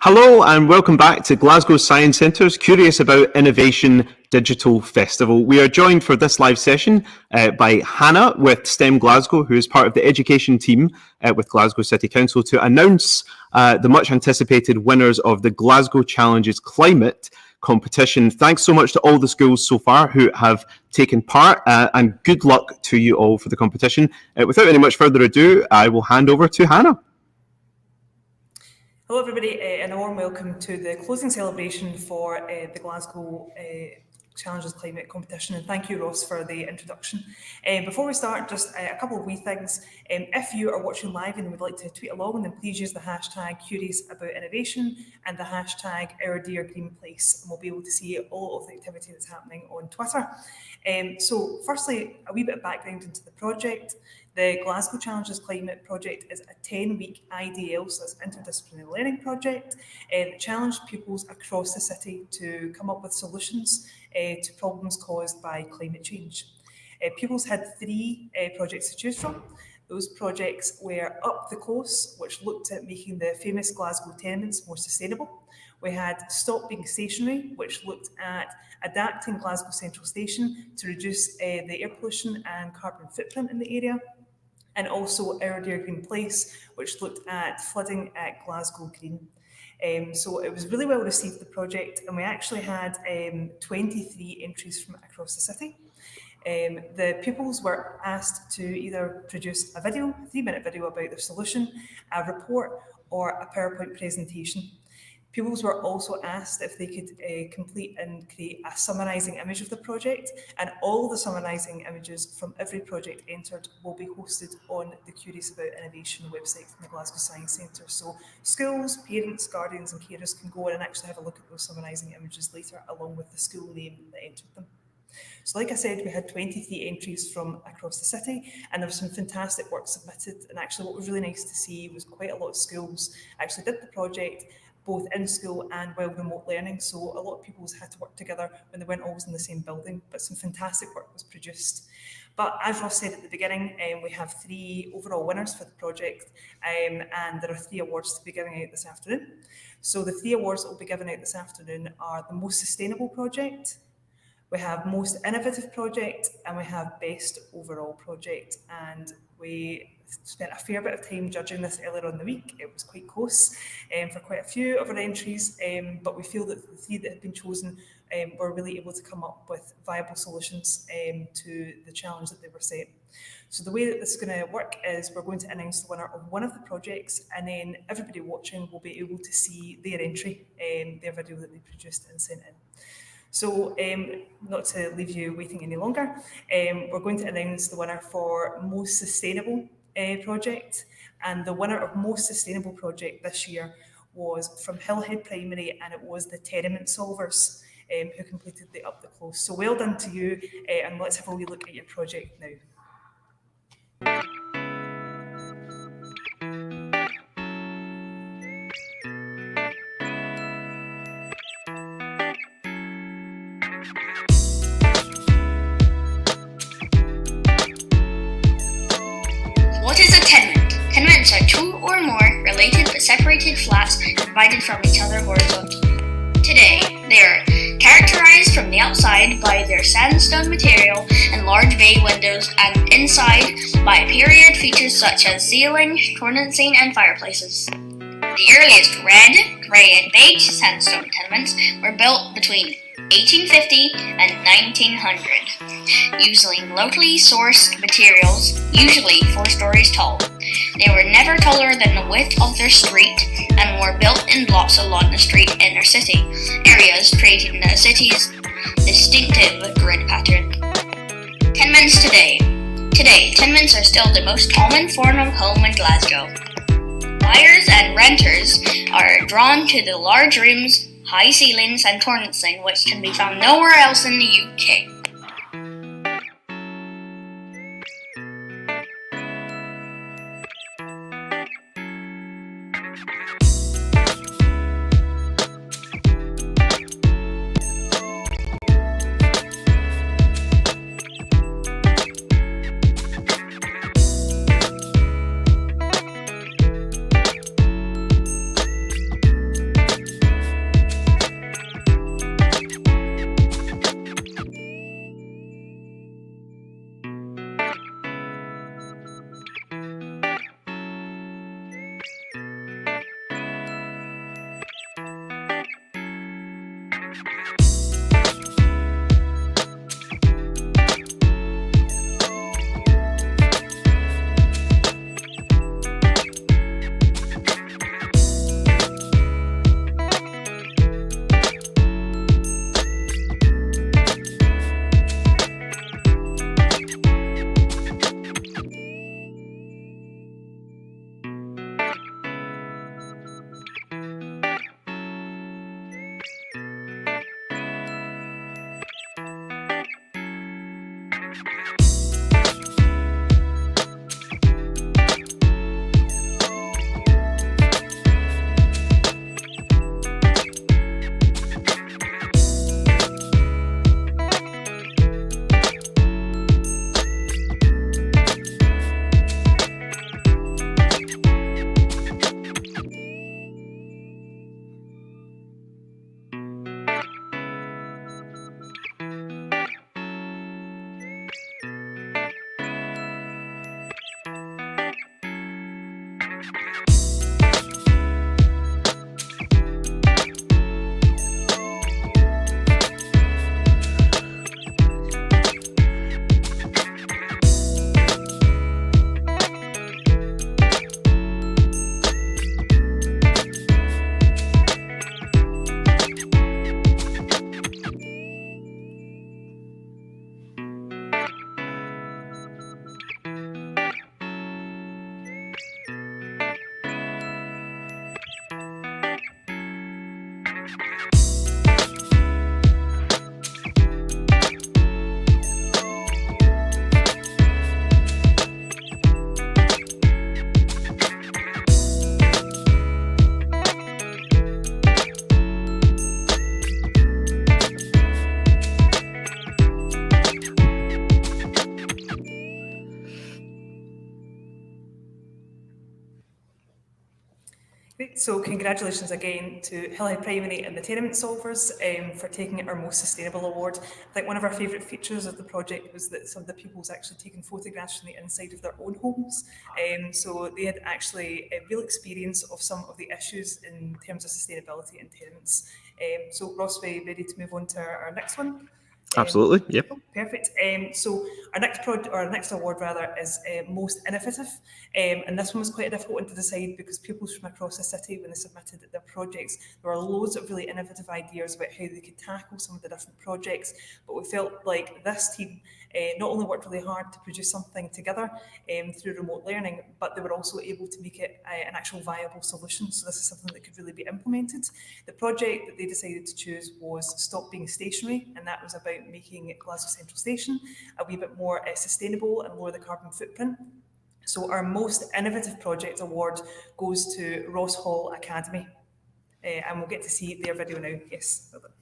Hello and welcome back to Glasgow Science Centre's Curious About Innovation Digital Festival. We are joined for this live session by Hannah with STEM Glasgow, who is part of the education team with Glasgow City Council to announce the much anticipated winners of the Glasgow Challenges Climate competition. Thanks so much to all the schools so far who have taken part and good luck to you all for the competition. Without any much further ado, I will hand over to Hannah. Hello everybody and a warm welcome to the closing celebration for the Glasgow Challenges Climate competition, and thank you Ross for the introduction. Before we start, just a couple of wee things. If you are watching live and would like to tweet along, then please use the hashtag #CuriousAboutInnovation and the hashtag #OurDearGreenPlace, and we'll be able to see all of the activity that's happening on Twitter. So firstly, a wee bit of background into the project. The Glasgow Challenges Climate project is a 10-week IDL, so that's interdisciplinary learning project, that challenged pupils across the city to come up with solutions to problems caused by climate change. Pupils had three projects to choose from. Those projects were Up the Close, which looked at making the famous Glasgow tenements more sustainable. We had Stop Being Stationary, which looked at adapting Glasgow Central Station to reduce the air pollution and carbon footprint in the area. And also Our Dear Green Place, which looked at flooding at Glasgow Green. So it was really well received, the project, and we actually had 23 entries from across the city. The pupils were asked to either produce a video, a 3-minute video about their solution, a report, or a PowerPoint presentation. Pupils were also asked if they could complete and create a summarising image of the project, and all the summarising images from every project entered will be hosted on the Curious About Innovation website from the Glasgow Science Centre. So schools, parents, guardians and carers can go in and actually have a look at those summarising images later, along with the school name that entered them. So like I said, we had 23 entries from across the city, and there was some fantastic work submitted. And actually what was really nice to see was quite a lot of schools actually did the project, both in school and while remote learning. So a lot of pupils had to work together when they weren't always in the same building, but some fantastic work was produced. But as Ross said at the beginning, we have 3 overall winners for the project, and there are 3 awards to be given out this afternoon. So the 3 awards that will be given out this afternoon are the Most Sustainable Project, we have Most Innovative Project, and we have Best Overall Project. And we spent a fair bit of time judging this earlier on in the week. It was quite close for quite a few of our entries, but we feel that the 3 that had been chosen were really able to come up with viable solutions to the challenge that they were set. So the way that this is going to work is we're going to announce the winner of one of the projects, and then everybody watching will be able to see their entry, their video that they produced and sent in. So not to leave you waiting any longer, we're going to announce the winner for Most Sustainable Project, and the winner of Most Sustainable Project this year was from Hillhead Primary, and it was the Tenement Solvers who completed the Up the Close. So well done to you, and let's have a wee look at your project now. What is a tenement? Tenements are 2 or more related but separated flats divided from each other horizontally. Today, they are characterized from the outside by their sandstone material and large bay windows, and inside by period features such as ceiling, cornicing, and fireplaces. The earliest red, grey, and beige sandstone tenements were built between 1850 and 1900, using locally sourced materials, usually 4 stories tall. They were never taller than the width of their street and were built in blocks along the street inner city areas, creating the city's distinctive grid pattern. Tenements today. Today, tenements are still the most common form of home in Glasgow. Buyers and renters are drawn to the large rooms, high ceilings, and cornicing, which can be found nowhere else in the UK. Great. So congratulations again to Hillhead Primary and the Tenement Solvers for taking our most sustainable award. I think one of our favourite features of the project was that some of the pupils actually taken photographs from the inside of their own homes. So they had actually a real experience of some of the issues in terms of sustainability in tenements. So Ross, are you ready to move on to our next one? Absolutely, yep. Perfect. So our next award rather is most innovative, and this one was quite a difficult one to decide because pupils from across the city, when they submitted their projects, there were loads of really innovative ideas about how they could tackle some of the different projects. But we felt like this team not only worked really hard to produce something together through remote learning, but they were also able to make it an actual viable solution. So this is something that could really be implemented. The project that they decided to choose was Stop Being Stationary, and that was about making Glasgow Central Station a wee bit more sustainable and lower the carbon footprint. So our most innovative project award goes to Ross Hall Academy, and we'll get to see their video now. Yes, well done.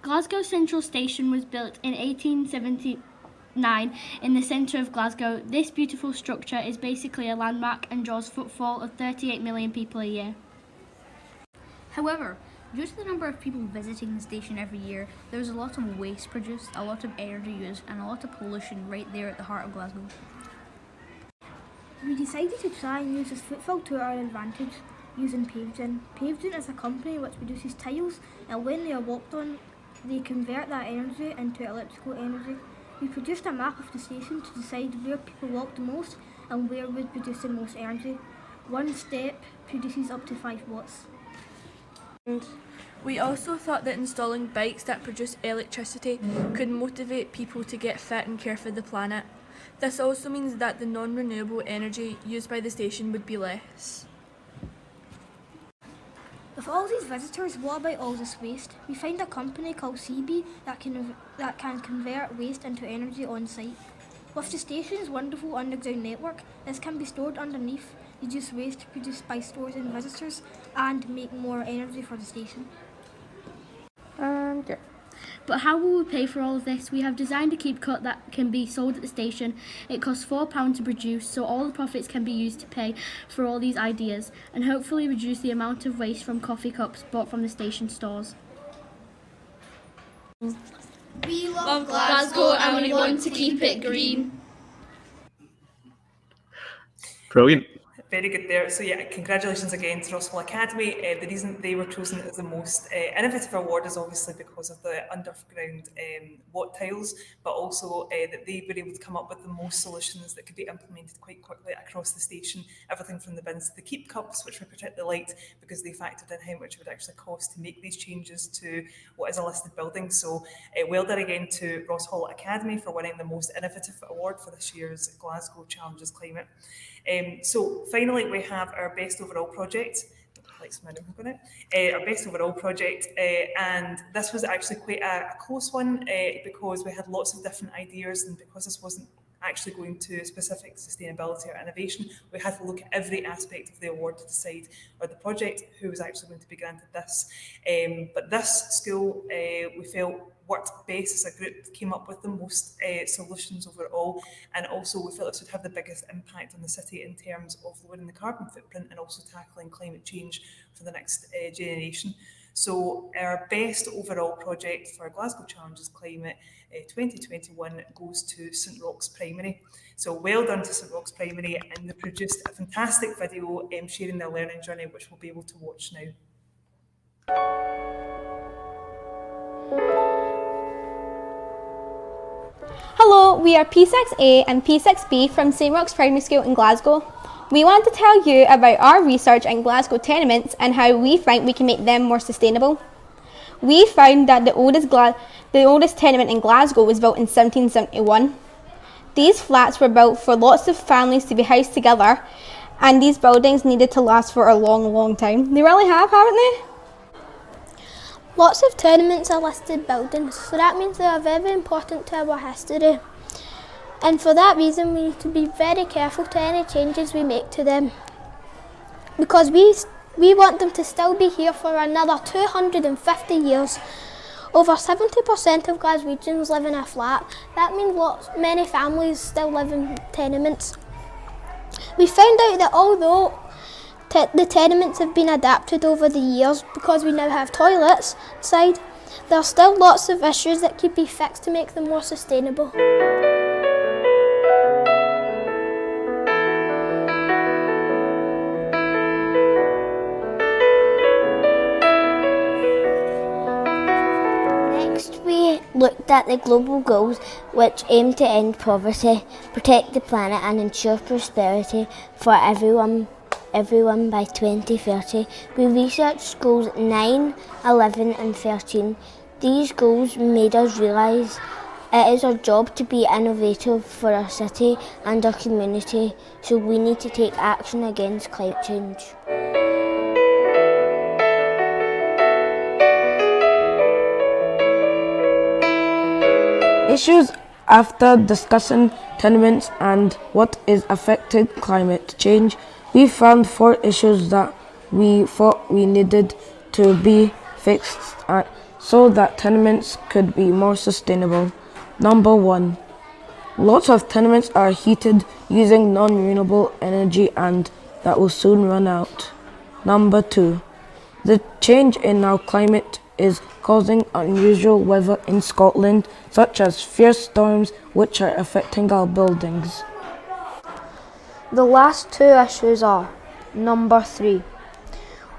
Glasgow Central Station was built in 1879 in the centre of Glasgow. This beautiful structure is basically a landmark and draws footfall of 38 million people a year. However, due to the number of people visiting the station every year, there was a lot of waste produced, a lot of energy used, and a lot of pollution right there at the heart of Glasgow. We decided to try and use this footfall to our advantage using Pavegen. Pavegen is a company which produces tiles, and when they are walked on, they convert that energy into electrical energy. We produced a map of the station to decide where people walk the most and where would produce the most energy. One step produces up to 5 watts. We also thought that installing bikes that produce electricity could motivate people to get fit and care for the planet. This also means that the non-renewable energy used by the station would be less. With all these visitors, what about all this waste? We find a company called CB that can convert waste into energy on site. With the station's wonderful underground network, this can be stored underneath, reduce waste produced by stores and visitors, and make more energy for the station. But how will we pay for all of this? We have designed a keep cut that can be sold at the station. It costs £4 to produce, so all the profits can be used to pay for all these ideas and hopefully reduce the amount of waste from coffee cups bought from the station stores. We love Glasgow and we want to keep it green. Brilliant. Very good there. So yeah, congratulations again to Ross Hall Academy. The reason they were chosen as the most innovative award is obviously because of the underground watt tiles, but also that they were able to come up with the most solutions that could be implemented quite quickly across the station. Everything from the bins to the keep cups, which we particularly liked because they factored in how much it would actually cost to make these changes to what is a listed building. So well done again to Ross Hall Academy for winning the most innovative award for this year's Glasgow Challenges Climate. So finally, we have our best overall project. Our best overall project, and this was actually quite a close one because we had lots of different ideas, and because this wasn't actually going to specific sustainability or innovation, we had to look at every aspect of the award to decide, or the project, who was actually going to be granted this. But this school, we felt, worked best as a group, came up with the most solutions overall, and also we felt this would have the biggest impact on the city in terms of lowering the carbon footprint and also tackling climate change for the next generation. So our best overall project for Glasgow Challenges Climate 2021 goes to St Roch's Primary. So well done to St Roch's Primary, and they produced a fantastic video sharing their learning journey, which we'll be able to watch now. Hello, we are P6A and P6B from St Roch's Primary School in Glasgow. We want to tell you about our research in Glasgow tenements and how we think we can make them more sustainable. We found that the oldest tenement in Glasgow was built in 1771. These flats were built for lots of families to be housed together, and these buildings needed to last for a long, long time. They really have, haven't they? Lots of tenements are listed buildings, so that means they are very important to our history. And for that reason, we need to be very careful to any changes we make to them, because we want them to still be here for another 250 years, Over 70% of Glaswegians live in a flat. That means many families still live in tenements. We found out that although the tenements have been adapted over the years because we now have toilets inside, there are still lots of issues that could be fixed to make them more sustainable. Next, we looked at the global goals which aim to end poverty, protect the planet and ensure prosperity for everyone by 2030. We researched goals 9, 11 and 13. These goals made us realise it is our job to be innovative for our city and our community, so we need to take action against climate change. Issues after discussing tenements and what is affecting climate change, we found 4 issues that we thought we needed to be fixed so that tenements could be more sustainable. Number 1, lots of tenements are heated using non-renewable energy and that will soon run out. Number 2, the change in our climate is causing unusual weather in Scotland, such as fierce storms which are affecting our buildings. The last 2 issues are: number 3,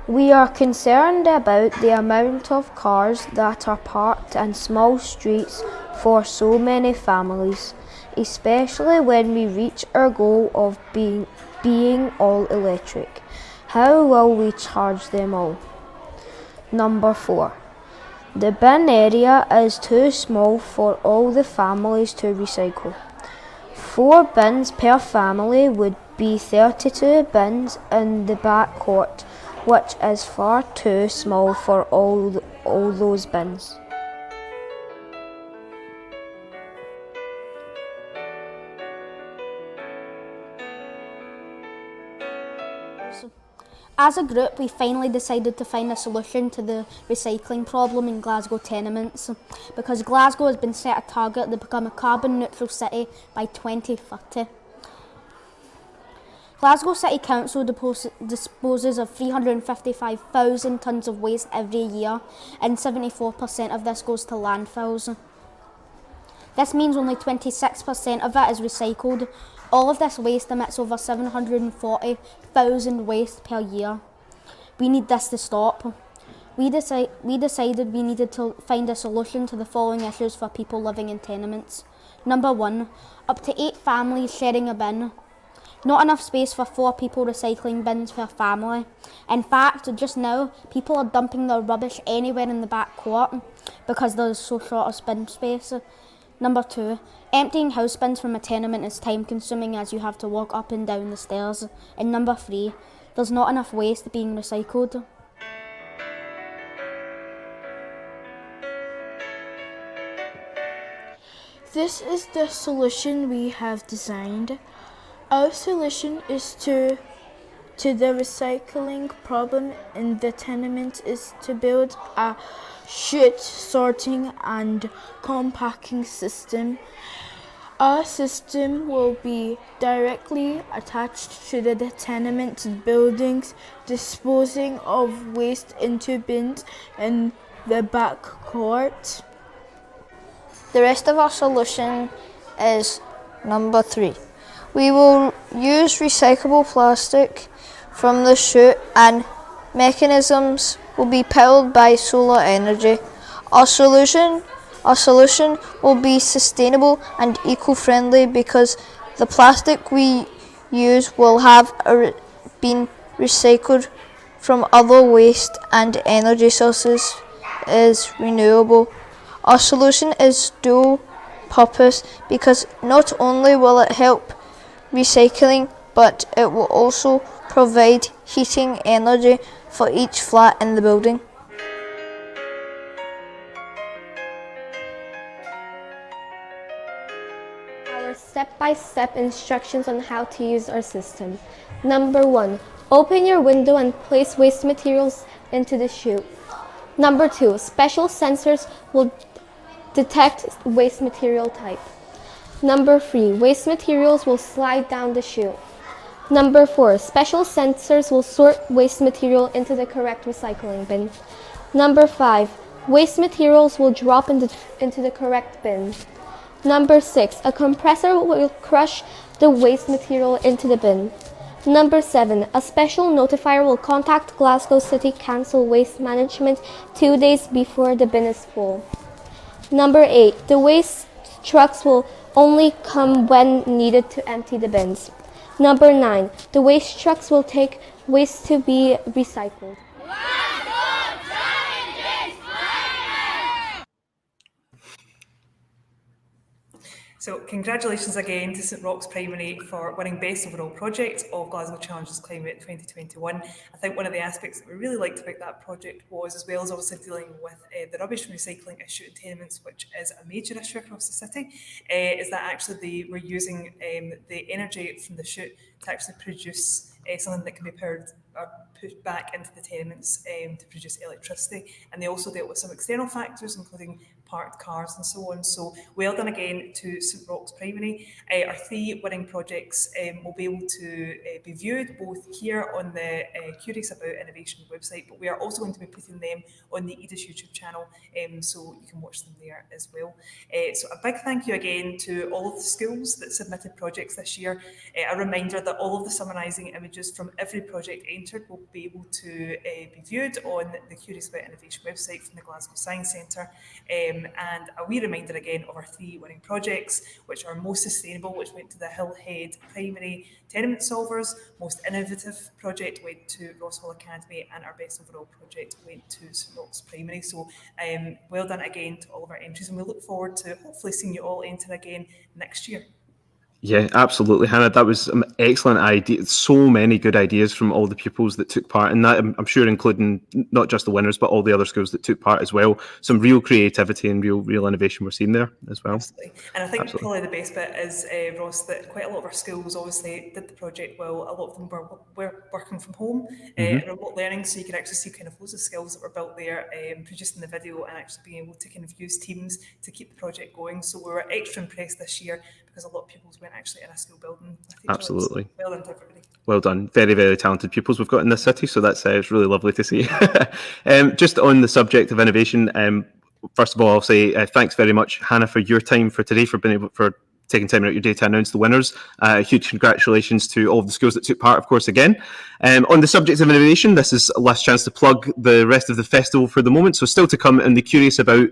we are concerned about the amount of cars that are parked in small streets for so many families, especially when we reach our goal of being all electric. How will we charge them all? Number 4, the bin area is too small for all the families to recycle. 4 bins per family would be 32 bins in the back court, which is far too small for all those bins. As a group, we finally decided to find a solution to the recycling problem in Glasgow tenements, because Glasgow has been set a target to become a carbon neutral city by 2030. Glasgow City Council disposes of 355,000 tonnes of waste every year, and 74% of this goes to landfills. This means only 26% of it is recycled. All of this waste emits over 740,000 waste per year. We need this to stop. We decided we needed to find a solution to the following issues for people living in tenements. Number 1, up to 8 families sharing a bin. Not enough space for 4 people recycling bins per family. In fact, just now, people are dumping their rubbish anywhere in the back court because there's so short of bin space. Number 2, emptying house bins from a tenement is time consuming as you have to walk up and down the stairs. And number 3, there's not enough waste being recycled. This is the solution we have designed. Our solution is to the recycling problem in the tenement is to build a chute sorting and compacting system. Our system will be directly attached to the tenement buildings, disposing of waste into bins in the back court. The rest of our solution is number 3. We will use recyclable plastic from the chute and mechanisms will be powered by solar energy. Our solution will be sustainable and eco-friendly because the plastic we use will have been recycled from other waste and energy sources is renewable. Our solution is dual purpose because not only will it help recycling, but it will also provide heating energy for each flat in the building. Our step-by-step instructions on how to use our system. Number 1, open your window and place waste materials into the chute. Number 2, special sensors will detect waste material type. Number 3, waste materials will slide down the chute. Number 4, special sensors will sort waste material into the correct recycling bin. Number 5, waste materials will drop into the correct bin. Number 6, a compressor will crush the waste material into the bin. Number 7, a special notifier will contact Glasgow City Council Waste Management 2 days before the bin is full. Number 8, the waste trucks will only come when needed to empty the bins. Number 9, the waste trucks will take waste to be recycled. So congratulations again to St Roch's Primary for winning Best Overall Project of Glasgow Challenges Climate 2021. I think one of the aspects that we really liked about that project was, as well as obviously dealing with the rubbish recycling issue in tenements, which is a major issue across the city, is that actually they were using the energy from the chute to actually produce something that can be powered or put back into the tenements to produce electricity. And they also dealt with some external factors, including parked cars and so on. So well done again to St Roch's Primary. Our 3 winning projects will be able to be viewed both here on the Curious About Innovation website, but we are also going to be putting them on the EDIS YouTube channel, so you can watch them there as well. So a big thank you again to all of the schools that submitted projects this year. A reminder that all of the summarising images from every project entered will be able to be viewed on the Curious About Innovation website from the Glasgow Science Centre. And a wee reminder again of our 3 winning projects, which are most sustainable, which went to the Hillhead Primary Tenement Solvers. Most innovative project went to Ross Hall Academy, and our best overall project went to St Roch's Primary. So well done again to all of our entries, and we look forward to hopefully seeing you all enter again next year. Yeah, absolutely, Hannah. That was an excellent idea. So many good ideas from all the pupils that took part in that. I'm sure including not just the winners, but all the other schools that took part as well. Some real creativity and real innovation we're seeing there as well. Absolutely. And I think probably the best bit is, Ross, that quite a lot of our schools obviously did the project well. A lot of them were working from home and remote learning, so you could actually see kind of loads of skills that were built there, producing the video and actually being able to kind of use Teams to keep the project going. So we were extra impressed this year because a lot of pupils weren't actually in a school building. Absolutely. Well done to everybody. Well done. Very, very talented pupils we've got in this city, so that's it's really lovely to see. Just on the subject of innovation, first of all, I'll say thanks very much, Hannah, for your time for today, for taking time out of your day to announce the winners. Huge congratulations to all of the schools that took part, of course, again. On the subject of innovation, this is a last chance to plug the rest of the festival for the moment. So still to come in the Curious About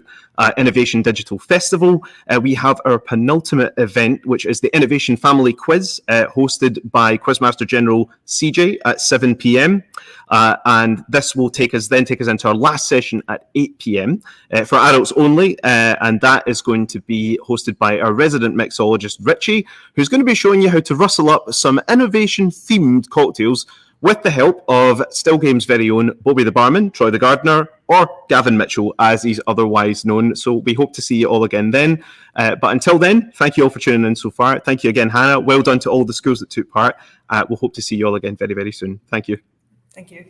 Innovation Digital Festival, we have our penultimate event, which is the Innovation Family Quiz, hosted by Quizmaster General CJ at 7 p.m. And this will take us into our last session at 8 p.m. For adults only, and that is going to be hosted by our resident mixologist Richie, who's going to be showing you how to rustle up some innovation-themed cocktails with the help of Still Game's very own Bobby the Barman, Troy the Gardener, or Gavin Mitchell, as he's otherwise known. So we hope to see you all again then. But until then, thank you all for tuning in so far. Thank you again, Hannah. Well done to all the schools that took part. We'll hope to see you all again very, very soon. Thank you. Thank you.